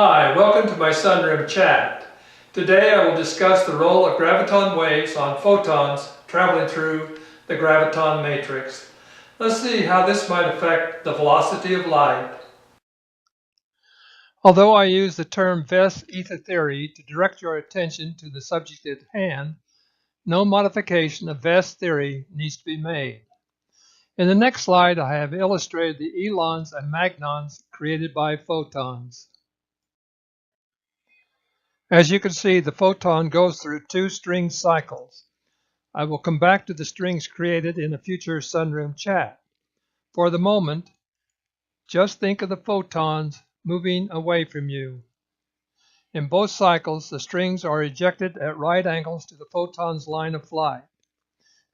Hi, welcome to my sunroom chat. Today I will discuss the role of graviton waves on photons traveling through the graviton matrix. Let's see how this might affect the velocity of light. Although I use the term vast ether theory to direct your attention to the subject at hand, no modification of vast theory needs to be made. In the next slide, I have illustrated the elons and magnons created by photons. As you can see, the photon goes through two string cycles. I will come back to the strings created in a future sunroom chat. For the moment, just think of the photons moving away from you. In both cycles, the strings are ejected at right angles to the photon's line of flight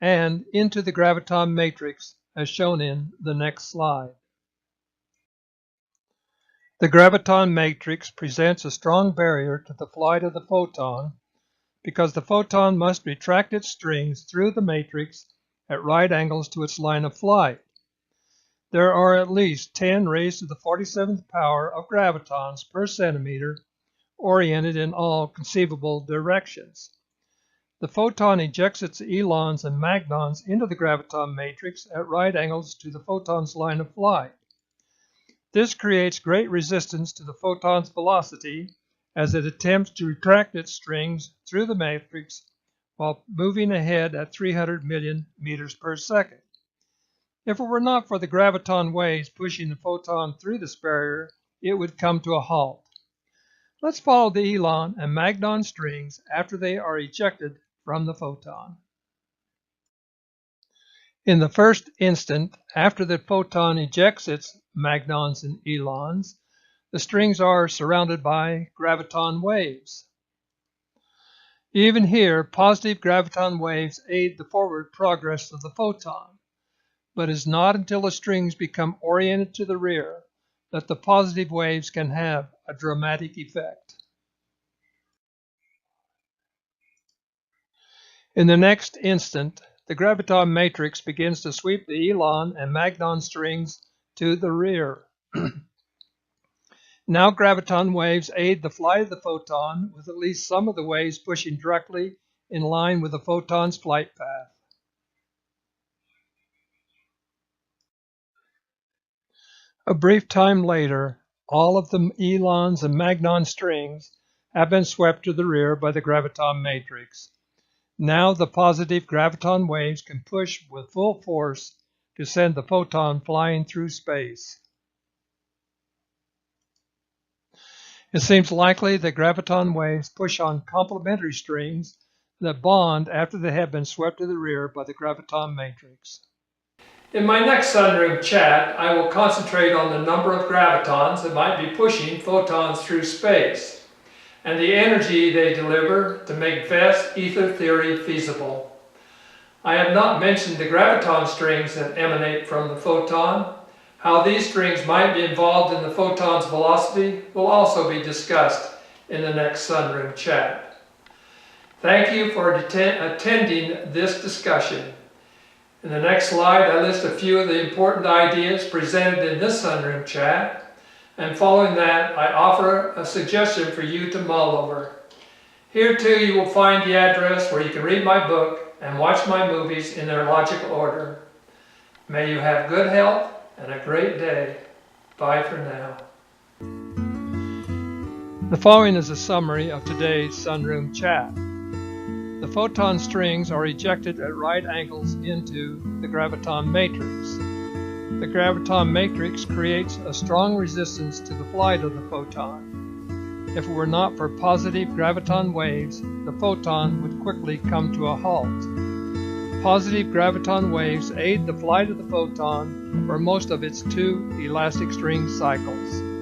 and into the graviton matrix as shown in the next slide. The graviton matrix presents a strong barrier to the flight of the photon because the photon must retract its strings through the matrix at right angles to its line of flight. There are at least 10 raised to the 47th power of gravitons per centimeter oriented in all conceivable directions. The photon ejects its elons and magnons into the graviton matrix at right angles to the photon's line of flight. This creates great resistance to the photon's velocity as it attempts to retract its strings through the matrix while moving ahead at 300 million meters per second. If it were not for the graviton waves pushing the photon through this barrier, it would come to a halt. Let's follow the elon and magnon strings after they are ejected from the photon. In the first instant, after the photon ejects its magnons and elons, the strings are surrounded by graviton waves. Even here, positive graviton waves aid the forward progress of the photon, but it is not until the strings become oriented to the rear that the positive waves can have a dramatic effect. In the next instant, the graviton matrix begins to sweep the elon and magnon strings to the rear. Now graviton waves aid the flight of the photon, with at least some of the waves pushing directly in line with the photon's flight path. A brief time later, all of the elons and magnon strings have been swept to the rear by the graviton matrix. Now the positive graviton waves can push with full force to send the photon flying through space. It seems likely that graviton waves push on complementary strings that bond after they have been swept to the rear by the graviton matrix. In my next sunroom chat, I will concentrate on the number of gravitons that might be pushing photons through space and the energy they deliver to make vast ether theory feasible. I have not mentioned the graviton strings that emanate from the photon. How these strings might be involved in the photon's velocity will also be discussed in the next sunroom chat. Thank you for attending this discussion. In the next slide, I list a few of the important ideas presented in this sunroom chat, and following that, I offer a suggestion for you to mull over. Here too, you will find the address where you can read my book and watch my movies in their logical order. May you have good health and a great day. Bye for now. The following is a summary of today's sunroom chat. The photon strings are ejected at right angles into the graviton matrix. The graviton matrix creates a strong resistance to the flight of the photon. If it were not for positive graviton waves, the photon would quickly come to a halt. Positive graviton waves aid the flight of the photon for most of its two elastic string cycles.